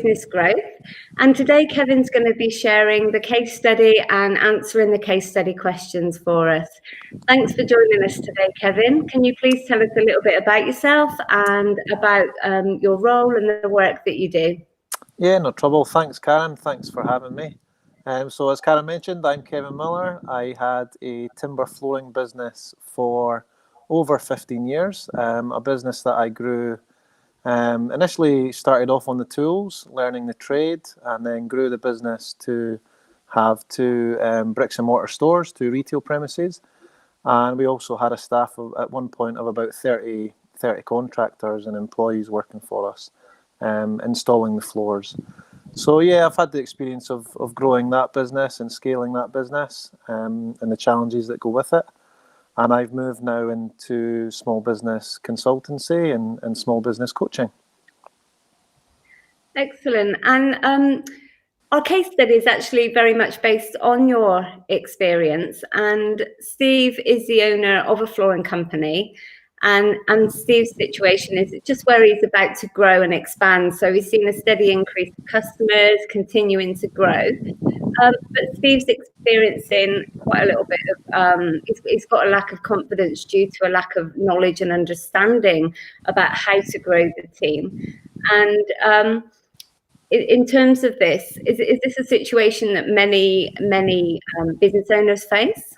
business growth. And today, Kevin's going to be sharing the case study and answering the case study questions for us. Thanks for joining us today, Kevin. Can you please tell us a little bit about yourself and about your role and the work that you do? Yeah, no trouble. Thanks, Karen. Thanks for having me. So as Karen mentioned, I'm Kevin Miller. I had a timber flooring business for over 15 years, a business that I grew. Initially started off on the tools, learning the trade, and then grew the business to have two bricks and mortar stores, two retail premises. And we also had a staff at one point of about 30 contractors and employees working for us, installing the floors. So yeah, I've had the experience of growing that business and scaling that business, and the challenges that go with it. And I've moved now into small business consultancy and small business coaching. Excellent. And our case study is actually very much based on your experience. And Steve is the owner of a flooring company. And Steve's situation is just where he's about to grow and expand. So he's seen a steady increase of customers, continuing to grow. But Steve's experiencing quite a little bit of, he's got a lack of confidence due to a lack of knowledge and understanding about how to grow the team. And in terms of this, is this a situation that many business owners face?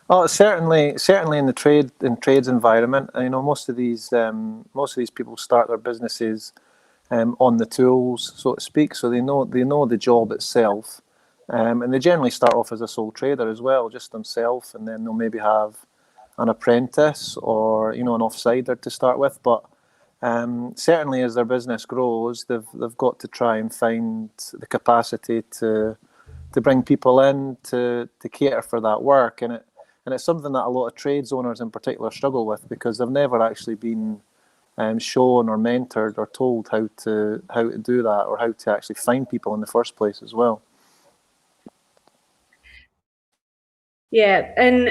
Oh, certainly in the trades environment. You know, most of these people start their businesses on the tools, so to speak. So they know the job itself. And they generally start off as a sole trader as well, just themselves, and then they'll maybe have an apprentice or, you know, an offsider to start with. But certainly as their business grows, they've got to try and find the capacity to bring people in to cater for that work, and it's something that a lot of trades owners in particular struggle with, because they've never actually been shown or mentored or told how to do that, or how to actually find people in the first place as well. Yeah, and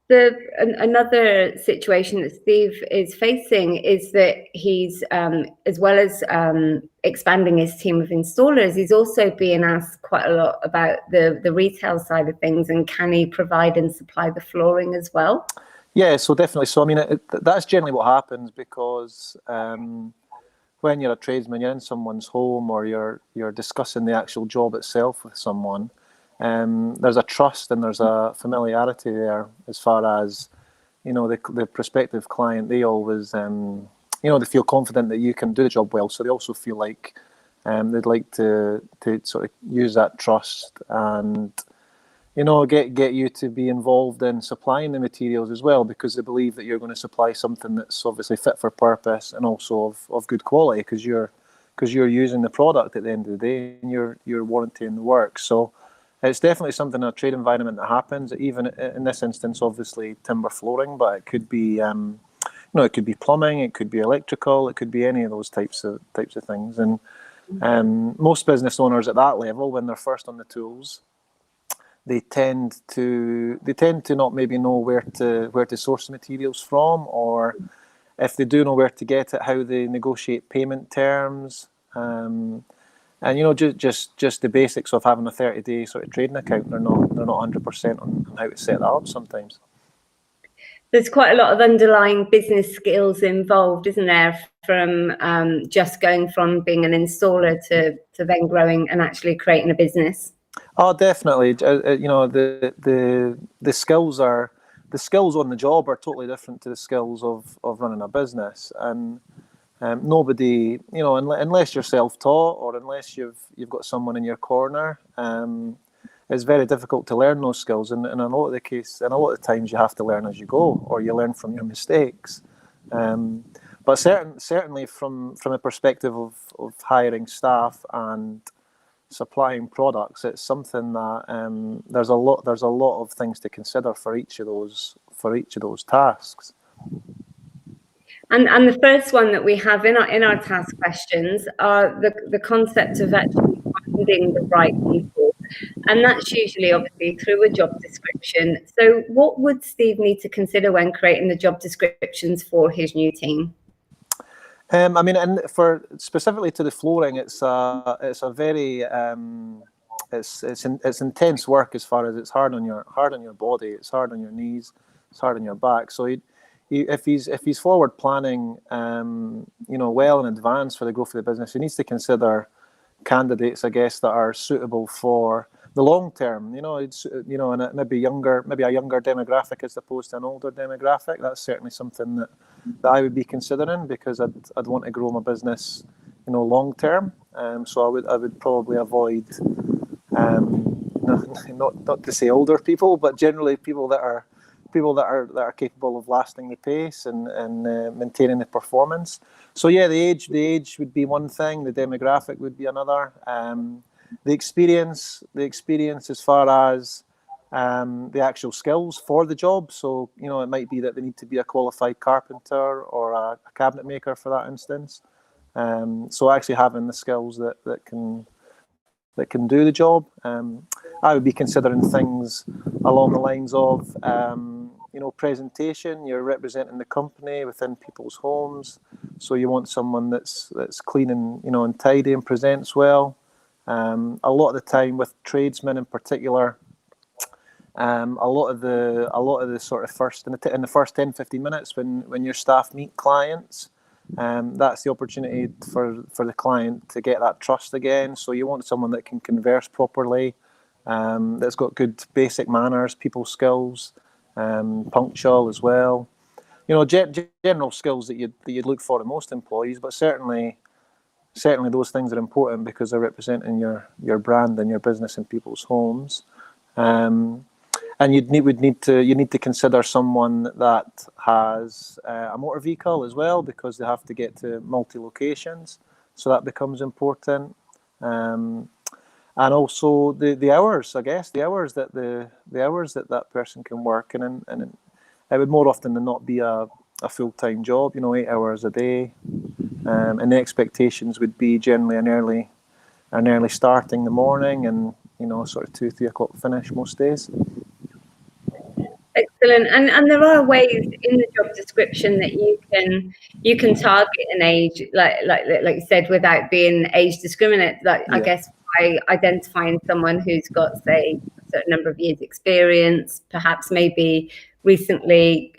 another situation that Steve is facing is that he's, as well as expanding his team of installers, he's also being asked quite a lot about the retail side of things, and can he provide and supply the flooring as well? Yeah, so definitely. So I mean, that's generally what happens, because when you're a tradesman, you're in someone's home, or you're discussing the actual job itself with someone. There's a trust and there's a familiarity there, as far as, you know, the prospective client. They always, you know, they feel confident that you can do the job well, so they also feel like they'd like to sort of use that trust and, you know, get you to be involved in supplying the materials as well, because they believe that you're going to supply something that's obviously fit for purpose and also of good quality, because you're using the product at the end of the day, and you're warranting the work. So it's definitely something in a trade environment that happens. Even in this instance, obviously timber flooring, but it could be, you know, it could be plumbing, it could be electrical, it could be any of those types of things. And most business owners at that level, when they're first on the tools, they tend to not maybe know where to source the materials from, or if they do know where to get it, how they negotiate payment terms. And, you know, just the basics of having a 30-day sort of trading account. They're not 100% on how to set that up sometimes. There's quite a lot of underlying business skills involved, isn't there? From just going from being an installer to then growing and actually creating a business. Oh, definitely. You know, the skills on the job are totally different to the skills of running a business. And nobody, you know, unless you're self-taught, or unless you've got someone in your corner, it's very difficult to learn those skills. And in a lot of the times, you have to learn as you go, or you learn from your mistakes. But certainly from a perspective of hiring staff and supplying products, it's something that there's a lot of things to consider for each of those tasks. And the first one that we have in our task questions are the concept of actually finding the right people, and that's usually obviously through a job description. So what would Steve need to consider when creating the job descriptions for his new team? I mean, and for specifically to the flooring, it's a very it's intense work as far as it's hard on your body, it's hard on your knees, it's hard on your back. So if he's forward planning, well in advance for the growth of the business, he needs to consider candidates, I guess, that are suitable for the long term. It's and maybe a younger demographic as opposed to an older demographic. That's certainly something that I would be considering, because I'd want to grow my business, long term. So I would probably avoid, not to say older people, but generally people that are capable of lasting the pace and maintaining the performance. So yeah, the age would be one thing. The demographic would be another. The experience as far as the actual skills for the job. So it might be that they need to be a qualified carpenter or a cabinet maker for that instance. So actually having the skills that can do the job. I would be considering things along the lines of presentation. You're representing the company within people's homes, so you want someone that's clean and tidy and presents well. A lot of the time with tradesmen in particular, a lot of the sort of in the first 10-15 minutes when your staff meet clients, that's the opportunity for the client to get that trust again. So you want someone that can converse properly, that's got good basic manners, people skills, punctual as well. General skills that you'd look for in most employees, but certainly those things are important because they're representing your brand and your business in people's homes. And you need to consider someone that has a motor vehicle as well, because they have to get to multi locations, so that becomes important. And also the hours, I guess, the hours that person can work, and it would more often than not be a full-time job, 8 hours a day, and the expectations would be generally an early starting in the morning, and sort of 2-3 o'clock finish most days. Excellent. And there are ways in the job description that you can target an age, like you said, without being age discriminate. Like, yeah. I guess by identifying someone who's got, say, a certain number of years experience, perhaps maybe recently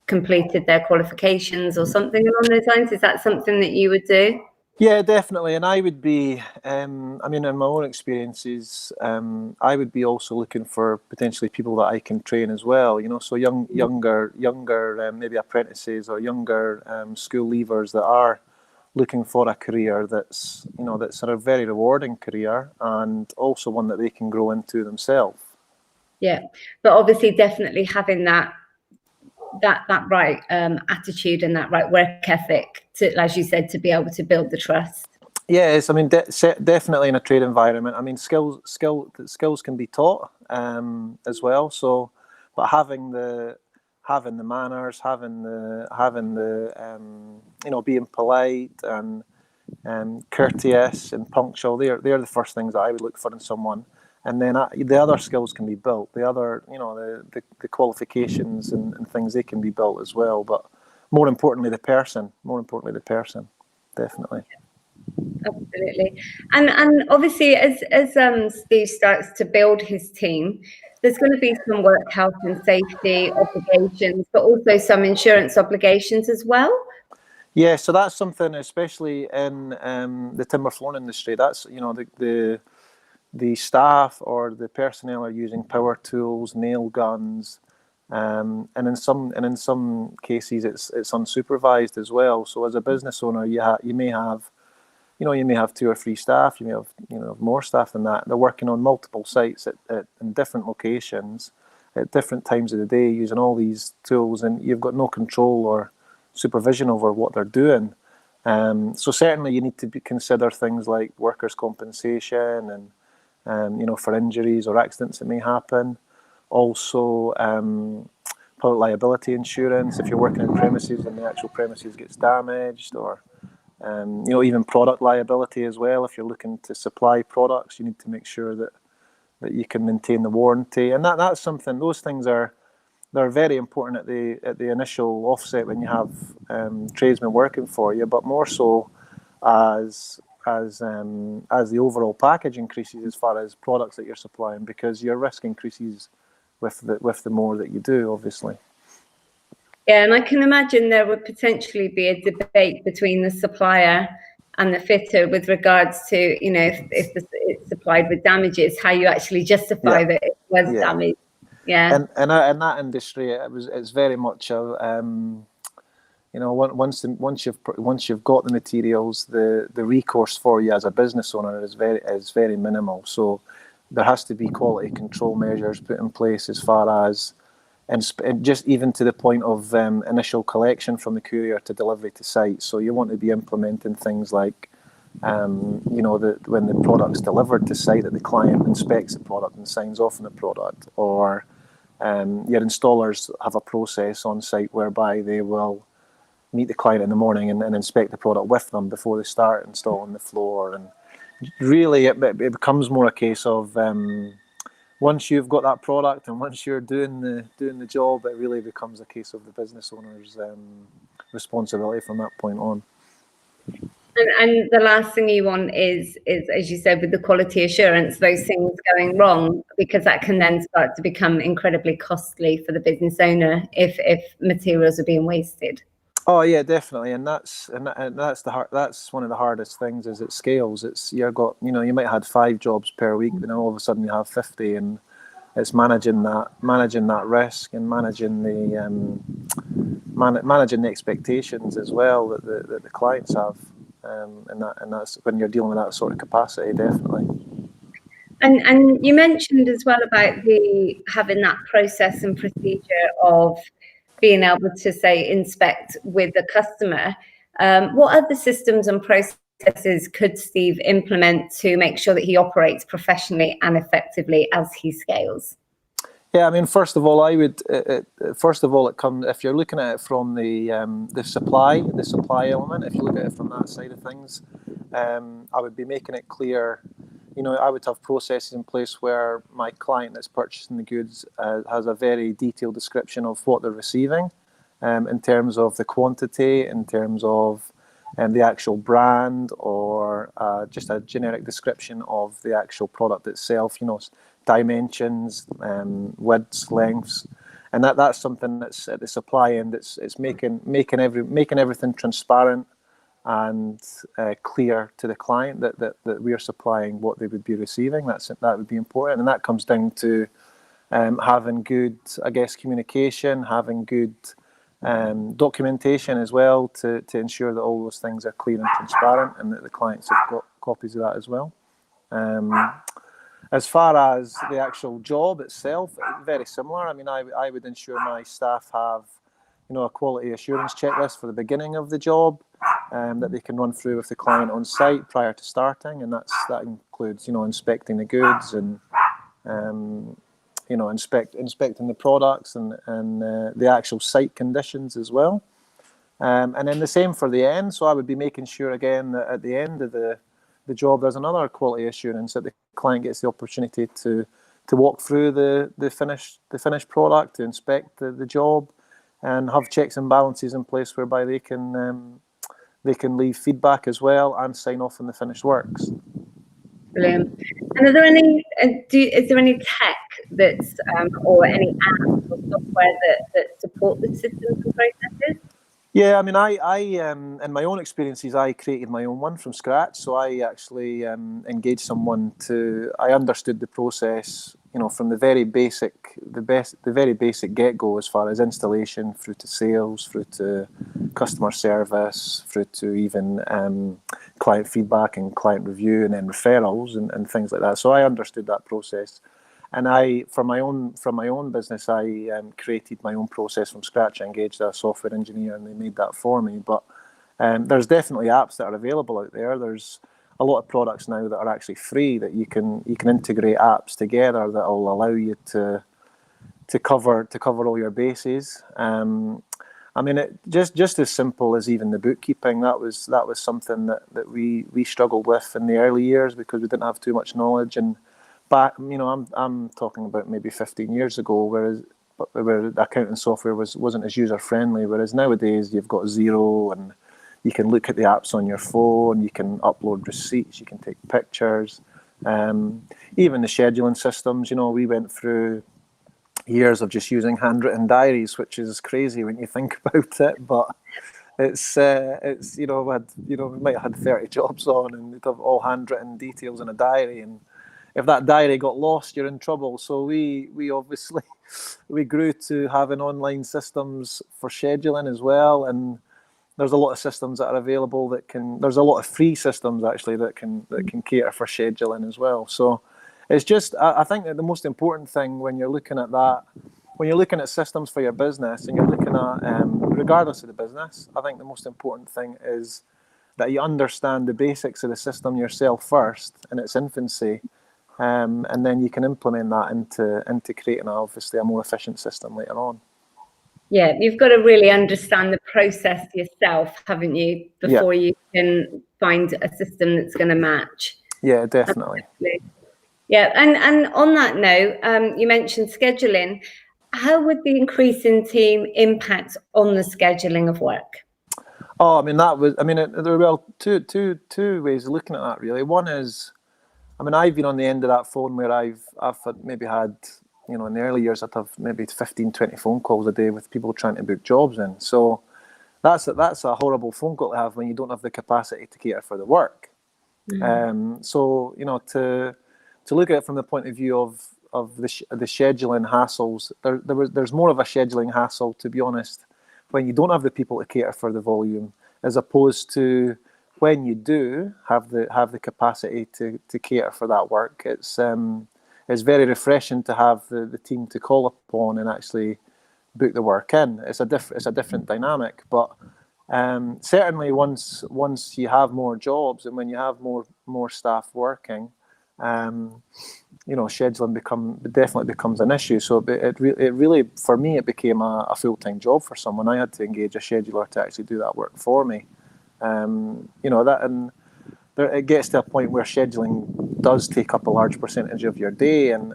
completed their qualifications or something along those lines. Is that something that you would do? Yeah, definitely. And I would be, in my own experiences, I would be also looking for potentially people that I can train as well, so younger, maybe apprentices or younger school leavers that are looking for a career that's a very rewarding career, and also one that they can grow into themselves. Yeah, but obviously definitely having that right attitude and that right work ethic to, as you said, to be able to build the trust. Yes, I mean, definitely in a trade environment. I mean, skills can be taught as well. So, but having the manners, having the being polite and courteous and punctual, they're the first things that I would look for in someone. And then the other skills can be built. The other, the qualifications and things, they can be built as well. But more importantly, the person. Definitely. Absolutely. And obviously, as Steve starts to build his team, there's going to be some work health and safety obligations, but also some insurance obligations as well. Yeah, so that's something, especially in the timber flooring industry. That's the staff or the personnel are using power tools, nail guns, and in some cases it's unsupervised as well. So as a business owner, you may have 2 or 3 staff. You may have more staff than that. They're working on multiple sites in different locations at different times of the day, using all these tools, and you've got no control or supervision over what they're doing. So certainly you need to consider things like workers' compensation and for injuries or accidents that may happen. Also, public liability insurance if you're working in premises and the actual premises gets damaged, or even product liability as well. If you're looking to supply products, you need to make sure that you can maintain the warranty, and that's something. Those things are they're very important at the initial offset when you have tradesmen working for you, but more so as the overall package increases as far as products that you're supplying, because your risk increases with the more that you do, obviously. Yeah, and I can imagine there would potentially be a debate between the supplier and the fitter with regards to, you know, if it's supplied with damages, how you actually justify that it was damaged. Yeah. And in that industry, it's very much a you know, once you've got the materials, the recourse for you as a business owner is very minimal. So there has to be quality control measures put in place as far as, and just even to the point of initial collection from the courier to delivery to site. So you want to be implementing things like, you know, when the product's delivered to site, that the client inspects the product and signs off on the product, or your installers have a process on site whereby they will meet the client in the morning and inspect the product with them before they start installing the floor. And really, it becomes more a case of once you've got that product and once you're doing the job, it really becomes a case of the business owner's responsibility from that point on. And the last thing you want is, as you said, with the quality assurance, those things going wrong, because that can then start to become incredibly costly for the business owner if materials are being wasted. Oh yeah, definitely, and that's one of the hardest things, is it scales. It's you might have had 5 jobs per week, but then all of a sudden you have 50, and it's managing that risk and managing the expectations as well that the clients have, and that's when you're dealing with that sort of capacity, definitely. And you mentioned as well about having that process and procedure of being able to, say, inspect with the customer. What other systems and processes could Steve implement to make sure that he operates professionally and effectively as he scales? Yeah, I mean, first of all, it comes, if you're looking at it from the supply element. If you look at it from that side of things, I would be making it clear. You know, I would have processes in place where my client that's purchasing the goods has a very detailed description of what they're receiving, in terms of the quantity, in terms of the actual brand, or just a generic description of the actual product itself. You know, dimensions, widths, lengths, and that's something that's at the supply end. It's making everything transparent and clear to the client that we are supplying what they would be receiving. That would be important, and that comes down to having good, I guess, communication, having good documentation as well to ensure that all those things are clear and transparent, and that the clients have got copies of that as well. As far as the actual job itself, very similar. I mean, I would ensure my staff have, you know, a quality assurance checklist for the beginning of the job, that they can run through with the client on site prior to starting, and that includes, you know, inspecting the goods and you know, inspecting the products and the actual site conditions as well, and then the same for the end. So I would be making sure again that at the end of the job, there's another quality assurance, that the client gets the opportunity to walk through the finished product, to inspect the job, and have checks and balances in place whereby they can leave feedback as well and sign off on the finished works. Brilliant. And is there any tech that's or any apps or software that support the systems and processes? Yeah, I mean, I in my own experiences, I created my own one from scratch. So I actually engaged someone I understood the process, you know, from the very basic get-go, as far as installation, through to sales, through to customer service, through to even client feedback and client review, and then referrals and things like that. So I understood that process. And from my own business, I created my own process from scratch. I engaged a software engineer, and they made that for me. But there's definitely apps that are available out there. There's a lot of products now that are actually free, that you can integrate apps together that will allow you to cover all your bases. I mean, just as simple as even the bookkeeping. That was something that we struggled with in the early years, because we didn't have too much knowledge. And back, you know, I'm talking about maybe 15 years ago, whereas where the accounting software wasn't as user friendly. Whereas nowadays you've got Xero, and you can look at the apps on your phone, you can upload receipts, you can take pictures. Even the scheduling systems, we went through years of just using handwritten diaries, which is crazy when you think about it. But it's we might have had 30 jobs on, and we'd have all handwritten details in a diary, and if that diary got lost, you're in trouble. So we obviously we grew to having online systems for scheduling as well, and there's a lot of systems that are available there's a lot of free systems actually that can cater for scheduling as well. So it's just, I think that the most important thing when you're looking at that, when you're looking at systems for your business, and you're looking at, regardless of the business, I think the most important thing is that you understand the basics of the system yourself first in its infancy, and then you can implement that into creating obviously a more efficient system later on. Yeah, you've got to really understand the process yourself, haven't you, before you can find a system that's going to match. Yeah, definitely. Yeah, and on that note, you mentioned scheduling. How would the increase in team impact on the scheduling of work? Oh, there were two ways of looking at that really. One is, I've been on the end of that phone where I've maybe had, in the early years, I'd have maybe 15, 20 phone calls a day with people trying to book jobs in. So that's a horrible phone call to have when you don't have the capacity to cater for the work. So, to look at it from the point of view of the scheduling hassles, there's more of a scheduling hassle, to be honest, when you don't have the people to cater for the volume, as opposed to when you do have the capacity to cater for that work. It's very refreshing to have the team to call upon and actually book the work in. It's a different dynamic, but certainly once you have more jobs and when you have more staff working, scheduling definitely becomes an issue. So it really, for me, it became a full-time job for someone. I had to engage a scheduler to actually do that work for me. It gets to a point where scheduling does take up a large percentage of your day, and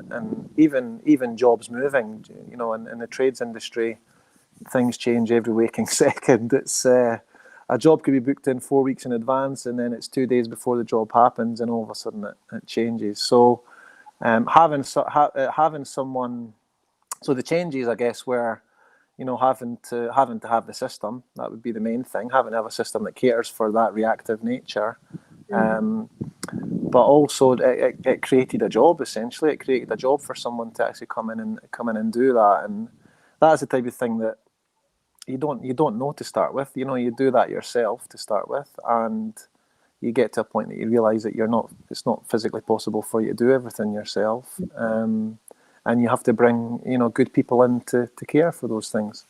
even jobs moving, in the trades industry, things change every waking second. It's a job could be booked in 4 weeks in advance, and then it's 2 days before the job happens, and all of a sudden it changes. So having someone, so the changes, I guess, were, having to have the system. That would be the main thing, having to have a system that caters for that reactive nature. But also it created a job, essentially. It created a job for someone to actually come in and do that. And that's the type of thing that you don't know to start with. You do that yourself to start with, and you get to a point that you realise that it's not physically possible for you to do everything yourself. And you have to bring, good people in to care for those things.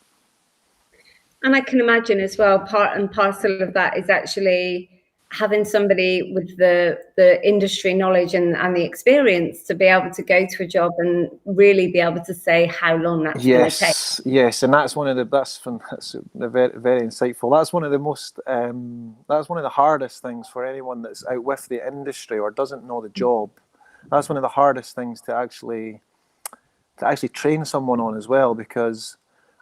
And I can imagine as well, part and parcel of that is actually having somebody with the industry knowledge and the experience to be able to go to a job and really be able to say how long that's going to take. Yes, and that's very, very insightful. That's one of the most that's one of the hardest things for anyone that's out with the industry or doesn't know the job. That's one of the hardest things to actually train someone on as well, because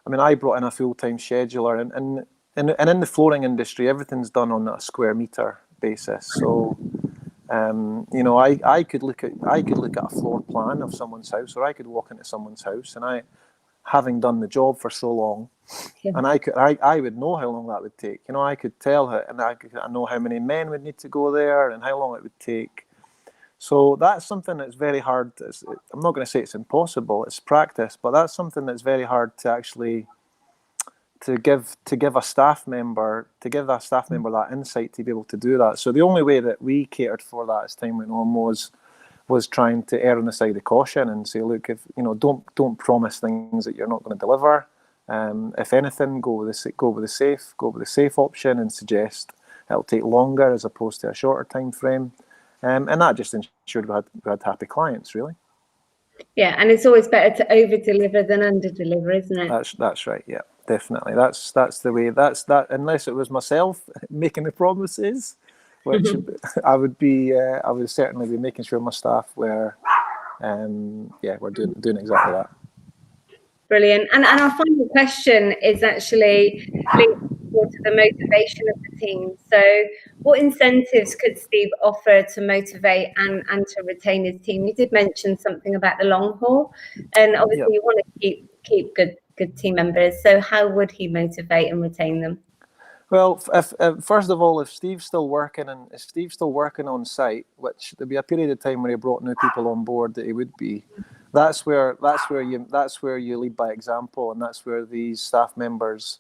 I brought in a full-time scheduler, and in the flooring industry, everything's done on a square meter basis. So, I could look at a floor plan of someone's house, or I could walk into someone's house, and having done the job for so long, and I would know how long that would take. I could tell her, and I know how many men would need to go there and how long it would take. So that's something that's very hard. I'm not going to say it's impossible. It's practice, but that's something that's very hard to actually to give a staff member that insight to be able to do that. So the only way that we catered for that as time went on was trying to err on the side of caution and say, look, if don't promise things that you're not going to deliver. If anything, go with the safe option and suggest it'll take longer as opposed to a shorter time frame. And that just ensured we had happy clients, really. Yeah, and it's always better to over-deliver than under-deliver, isn't it? That's right. Yeah, definitely. That's the way. That's that. Unless it was myself making the promises, which I would certainly be making sure my staff were, we're doing exactly that. Brilliant. And our final question is actually linked more to the motivation of the team. So what incentives could Steve offer to motivate and to retain his team? You did mention something about the long haul, and obviously you want to keep good team members. So how would he motivate and retain them? Well, if first of all, if Steve's still working on site, which there'd be a period of time where he brought new people on board that he would be, that's where you lead by example, and that's where these staff members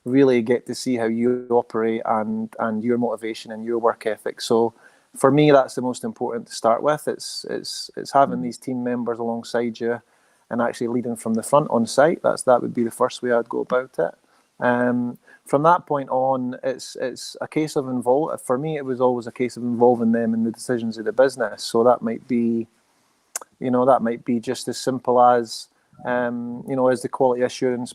really get to see how you operate and your motivation and your work ethic. So for me, that's the most important to start with. It's having these team members alongside you and actually leading from the front on site. That would be the first way I'd go about it. From that point on, it's a case of for me, it was always a case of involving them in the decisions of the business. So that might be just as simple as, is the quality assurance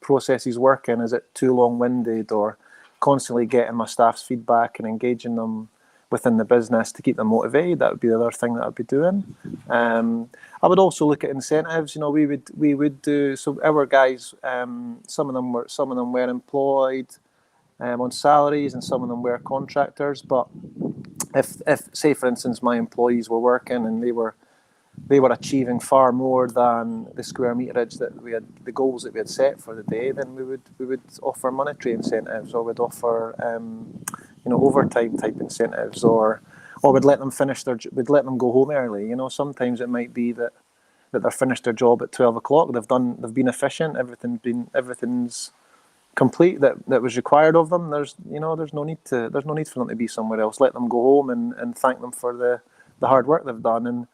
processes working? Is it too long-winded? Or constantly getting my staff's feedback and engaging them within the business to keep them motivated. That would be the other thing that I'd be doing. I would also look at incentives. We would do, so our guys, some of them were employed on salaries, and some of them were contractors. But if say for instance my employees were working and they were achieving far more than the square meterage that we had, the goals that we had set for the day, then we would offer monetary incentives, or we'd offer overtime type incentives, or we'd let them we'd let them go home early. Sometimes it might be that they've finished their job at 12 o'clock. They've been efficient. Everything's complete that was required of them. There's no need for them to be somewhere else. Let them go home and thank them for the hard work they've done.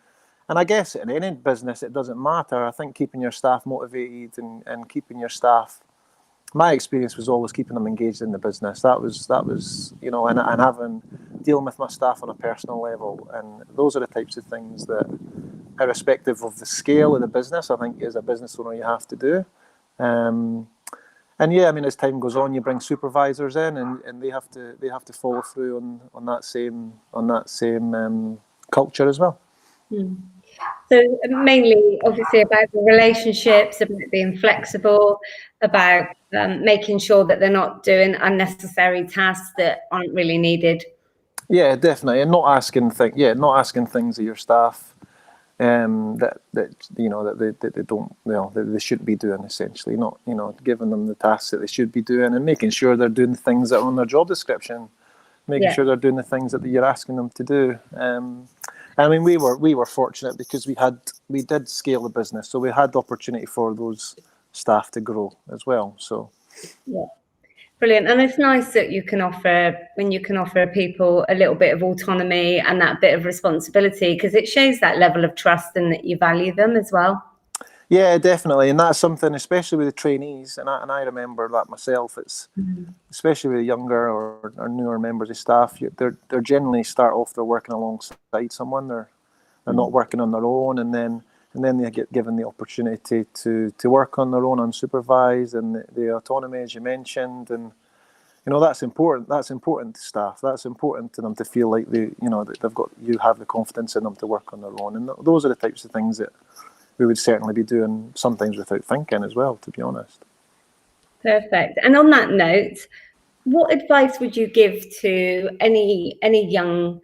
And I guess in any business, it doesn't matter. I think keeping your staff motivated and keeping your staff, my experience was always keeping them engaged in the business. That was and dealing with my staff on a personal level. And those are the types of things that, irrespective of the scale of the business, I think as a business owner you have to do. And yeah, I mean, as time goes on, you bring supervisors in, and they have to follow through on that same culture as well. So mainly, obviously, about the relationships, about being flexible, about making sure that they're not doing unnecessary tasks that aren't really needed. Yeah, definitely, and not asking things of your staff that they don't, that they shouldn't be doing. Essentially, not giving them the tasks that they should be doing, and making sure they're doing the things that are on their job description, making sure they're doing the things that you're asking them to do. I mean, we were fortunate because we did scale the business, so we had the opportunity for those staff to grow as well. So yeah, brilliant. And it's nice that you can offer people a little bit of autonomy and that bit of responsibility, because it shows that level of trust and that you value them as well. Yeah, definitely, and that's something, especially with the trainees, and I remember that myself. It's especially with the younger or newer members of staff. They're generally start off, they're working alongside someone. They're not working on their own, and then they get given the opportunity to work on their own, unsupervised, and the autonomy, as you mentioned, and that's important. That's important to staff. That's important to them to feel like that you have the confidence in them to work on their own, and those are the types of things that we would certainly be doing sometimes without thinking as well, to be honest. Perfect. And on that note, what advice would you give to any young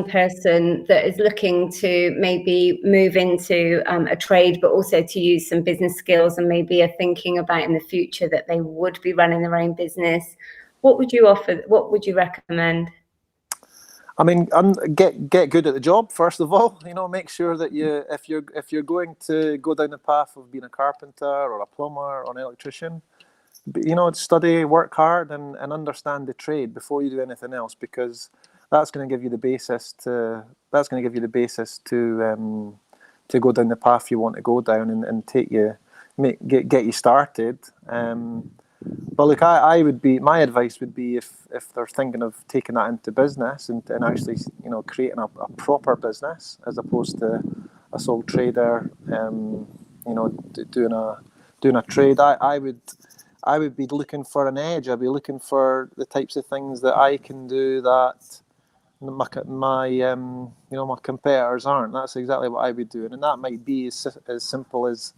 person that is looking to maybe move into a trade, but also to use some business skills, and maybe are thinking about in the future that they would be running their own business? What would you offer? What would you recommend? I mean, get good at the job first of all. Make sure that if you're going to go down the path of being a carpenter or a plumber or an electrician, study, work hard, and understand the trade before you do anything else, because that's going to give you the basis to go down the path you want to go down and get you started. But look, my advice would be, if they're thinking of taking that into business and actually creating a proper business as opposed to a sole trader, doing a trade, I would be looking for an edge. I'd be looking for the types of things that I can do that my competitors aren't. That's exactly what I would do, and that might be as simple as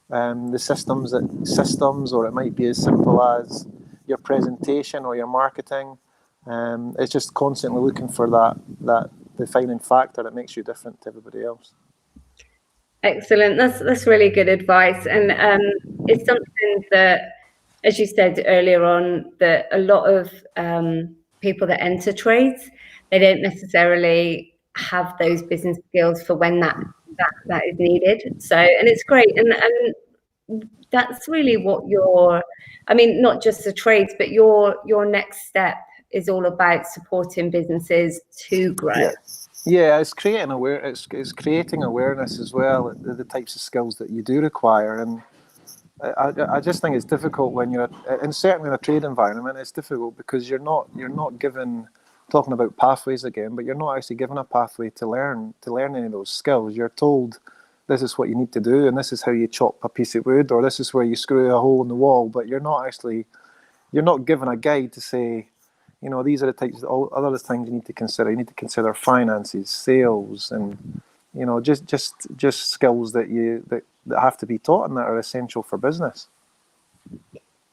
the systems, or it might be as simple as your presentation or your marketing. It's just constantly looking for that defining factor that makes you different to everybody else. Excellent. That's really good advice, and it's something that, as you said earlier on, that a lot of people that enter trades, they don't necessarily have those business skills for when that is needed. So, and it's great, and that's really what I mean, not just the trades, but your next step is all about supporting businesses to grow. Yeah, it's creating it's creating awareness as well, the types of skills that you do require. And I just think it's difficult when you're, and certainly in a trade environment, it's difficult because you're not given, talking about pathways again, but you're not actually given a pathway to learn any of those skills. You're told this is what you need to do, and this is how you chop a piece of wood, or this is where you screw a hole in the wall, but you're not given a guide to say, you know, these are the types of all other things you need to consider. You need to consider finances, sales, and, you know, just skills that have to be taught and that are essential for business.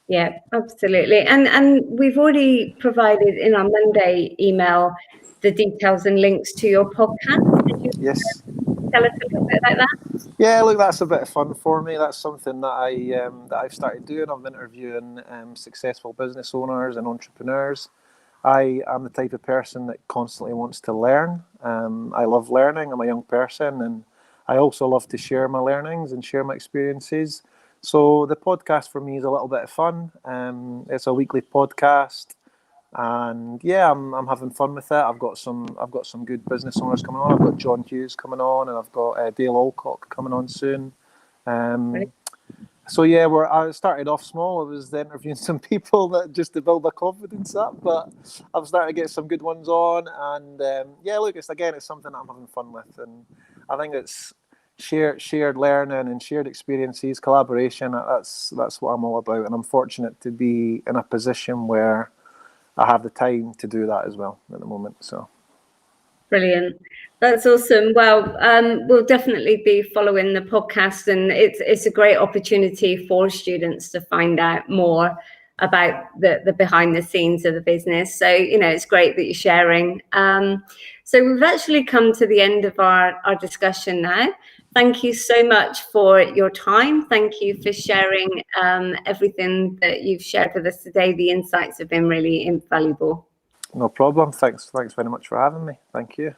Yeah, absolutely. And we've already provided in our Monday email the details and links to your podcast. Yes. Tell us a little bit about that? Yeah, look, that's a bit of fun for me. That's something that I've started doing. I'm interviewing successful business owners and entrepreneurs. I am the type of person that constantly wants to learn. I love learning. I'm a young person, and I also love to share my learnings and share my experiences. So the podcast for me is a little bit of fun. It's a weekly podcast, and yeah, I'm having fun with it. I've got some good business owners coming on. I've got John Hughes coming on, and I've got Dale Alcock coming on soon. So yeah, I started off small. I was interviewing some people that just to build my confidence up, but I've started to get some good ones on, and yeah, look, it's something I'm having fun with, and I think it's shared learning and shared experiences, collaboration. That's what I'm all about, and I'm fortunate to be in a position where I have the time to do that as well at the moment. So. Brilliant. That's awesome. Well, we'll definitely be following the podcast, and it's a great opportunity for students to find out more about the behind the scenes of the business. So, you know, it's great that you're sharing. So we've actually come to the end of our discussion now. Thank you so much for your time. Thank you for sharing everything that you've shared with us today. The insights have been really invaluable. No problem. Thanks very much for having me. Thank you.